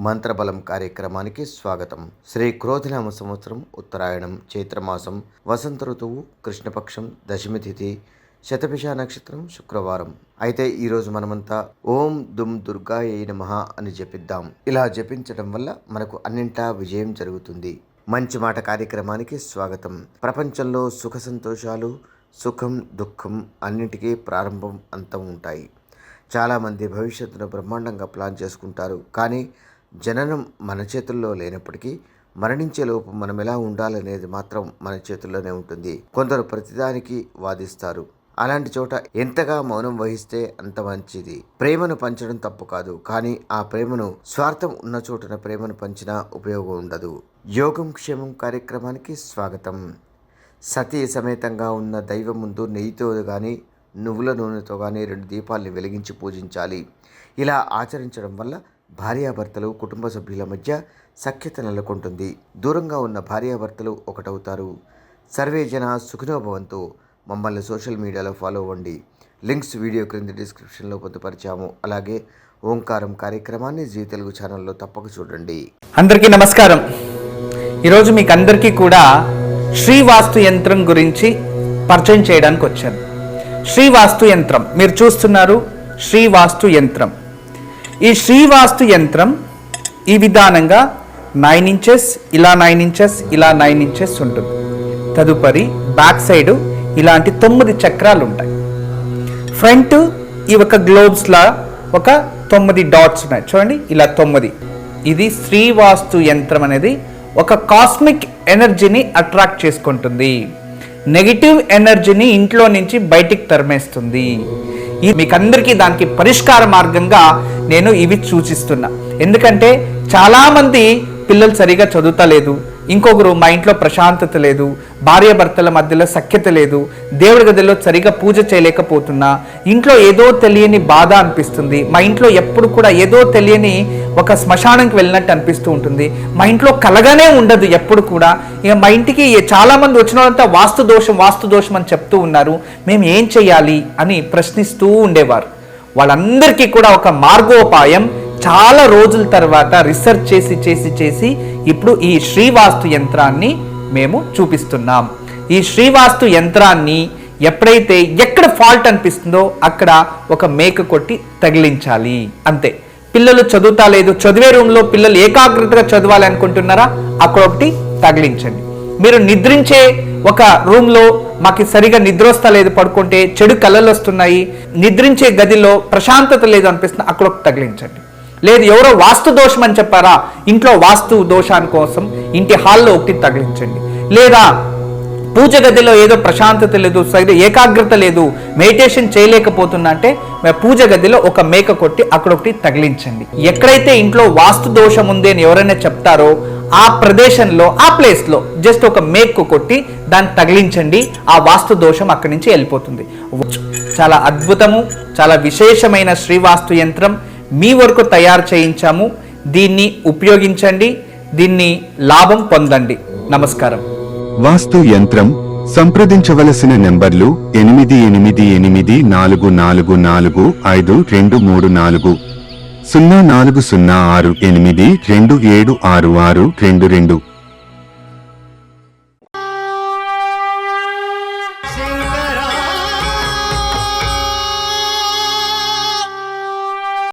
మంత్రబలం కార్యక్రమానికి స్వాగతం. శ్రీ క్రోధినామ సంవత్సరం ఉత్తరాయణం చైత్రమాసం వసంత ఋతువు కృష్ణపక్షం దశమి తిథి శతభిష నక్షత్రం శుక్రవారం. అయితే ఈరోజు మనమంతా ఓం దుమ్ దుర్గాయై నమః అని జపిద్దాం. ఇలా జపించడం వల్ల మనకు అన్నింటా విజయం జరుగుతుంది. మంచి మాట కార్యక్రమానికి స్వాగతం. ప్రపంచంలో సుఖ సంతోషాలు సుఖం దుఃఖం అన్నింటికీ ప్రారంభం అంతం ఉంటాయి. చాలామంది భవిష్యత్తును బ్రహ్మాండంగా ప్లాన్ చేసుకుంటారు. కానీ జననం మన చేతుల్లో లేనప్పటికీ మరణించేలోపు మనం ఎలా ఉండాలనేది మాత్రం మన చేతుల్లోనే ఉంటుంది. కొందరు ప్రతిదానికి వాదిస్తారు. అలాంటి చోట ఎంతగా మౌనం వహిస్తే అంత మంచిది. ప్రేమను పంచడం తప్పు కాదు, కానీ ఆ ప్రేమను స్వార్థం ఉన్న చోటున ప్రేమను పంచినా ఉపయోగం ఉండదు. యోగం క్షేమం కార్యక్రమానికి స్వాగతం. సతీ సమేతంగా ఉన్న దైవం ముందు నెయ్యితో కానీ నువ్వుల నూనెతో కానీ 2 దీపాలని వెలిగించి పూజించాలి. ఇలా ఆచరించడం వల్ల భార్యాభర్తలు కుటుంబ సభ్యుల మధ్య సఖ్యత నెలకొంటుంది. దూరంగా ఉన్న భార్యాభర్తలు ఒకటవుతారు. సర్వే జన సుఖినో భవంతు. మమ్మల్ని సోషల్ మీడియాలో ఫాలో అవ్వండి. లింక్స్ వీడియో క్రింద డిస్క్రిప్షన్లో పొందుపరిచాము. అలాగే ఓంకారం కార్యక్రమాన్ని జీ తెలుగు ఛానల్లో తప్పక చూడండి. అందరికీ నమస్కారం. ఈరోజు మీకు అందరికీ కూడా శ్రీవాస్తు యంత్రం గురించి పరిచయం చేయడానికి వచ్చాను. శ్రీవాస్తు యంత్రం మీరు చూస్తున్నారు. శ్రీవాస్తు యంత్రం. ఈ శ్రీవాస్తు యంత్రం ఈ విధానంగా 9 ఇంచెస్ ఇలా 9 ఇంచెస్ ఇలా 9 ఇంచెస్ ఉంటుంది. తదుపరి బ్యాక్ సైడ్ ఇలాంటి 9 చక్రాలు ఉంటాయి. ఫ్రంట్ ఈ ఒక గ్లోబ్స్లా ఒక 9 డాట్స్ ఉన్నాయి చూడండి, ఇలా 9. ఇది శ్రీవాస్తు యంత్రం అనేది ఒక కాస్మిక్ ఎనర్జీని అట్రాక్ట్ చేసుకుంటుంది. నెగిటివ్ ఎనర్జీని ఇంట్లో నుంచి బయటికి తరిమేస్తుంది. మీకందరికీ దానికి పరిష్కార మార్గంగా నేను ఇవి సూచిస్తున్నా. ఎందుకంటే చాలామంది పిల్లలు సరిగా చదువుతలేదు, ఇంకొకరు మా ఇంట్లో ప్రశాంతత లేదు, భార్యాభర్తల మధ్యలో సఖ్యత లేదు, దేవుడి గదిలో సరిగా పూజ చేయలేకపోతున్నా, ఇంట్లో ఏదో తెలియని బాధ అనిపిస్తుంది, మా ఇంట్లో ఎప్పుడు కూడా ఏదో తెలియని ఒక శ్మశానంకి వెళ్ళినట్టు అనిపిస్తూ ఉంటుంది, మా ఇంట్లో కలగానే ఉండదు ఎప్పుడు కూడా. ఇక మా ఇంటికి చాలామంది వచ్చిన వాళ్ళంతా వాస్తు దోషం అని చెప్తూ ఉన్నారు, మేము ఏం చేయాలి అని ప్రశ్నిస్తూ ఉండేవారు. వాళ్ళందరికీ కూడా ఒక మార్గోపాయం చాలా రోజుల తర్వాత రీసెర్చ్ చేసి ఇప్పుడు ఈ శ్రీవాస్తు యంత్రాన్ని మేము చూపిస్తున్నాం. ఈ శ్రీవాస్తు యంత్రాన్ని ఎప్పుడైతే ఎక్కడ ఫాల్ట్ అనిపిస్తుందో అక్కడ ఒక మేక కొట్టి తగిలించాలి అంతే. పిల్లలు చదువుతా లేదు, చదివే రూమ్లో పిల్లలు ఏకాగ్రతగా చదవాలి అనుకుంటున్నారా, అక్కడ ఒకటి తగిలించండి. మీరు నిద్రించే ఒక రూమ్లో మాకు సరిగా నిద్ర వస్తా లేదు, పడుకుంటే చెడు కళలు వస్తున్నాయి, నిద్రించే గదిలో ప్రశాంతత లేదు అనిపిస్తుంది, అక్కడ ఒకటి తగిలించండి. లేదు ఎవరో వాస్తు దోషం అని చెప్పారా, ఇంట్లో వాస్తు దోషాని కోసం ఇంటి హాల్లో ఒకటి తగిలించండి. లేదా పూజ గదిలో ఏదో ప్రశాంతత లేదు, సరిగ్గా ఏకాగ్రత లేదు, మెడిటేషన్ చేయలేకపోతున్నా అంటే పూజ గదిలో ఒక మేక కొట్టి అక్కడ ఒకటి తగిలించండి. ఎక్కడైతే ఇంట్లో వాస్తు దోషం ఉంది అని ఎవరైనా చెప్తారో ఆ ప్రదేశంలో ఆ ప్లేస్లో జస్ట్ ఒక మేకు కొట్టి దాన్ని తగిలించండి. ఆ వాస్తు దోషం అక్కడి నుంచి వెళ్ళిపోతుంది. చాలా అద్భుతము, చాలా విశేషమైన శ్రీవాస్తు యంత్రం మీ వరకు తయారు చేయించాము. దీన్ని ఉపయోగించండి, దీన్ని లాభం పొందండి. నమస్కారం. వాస్తు యంత్రం సంప్రదించవలసిన నెంబర్లు 8844452334 040682766622.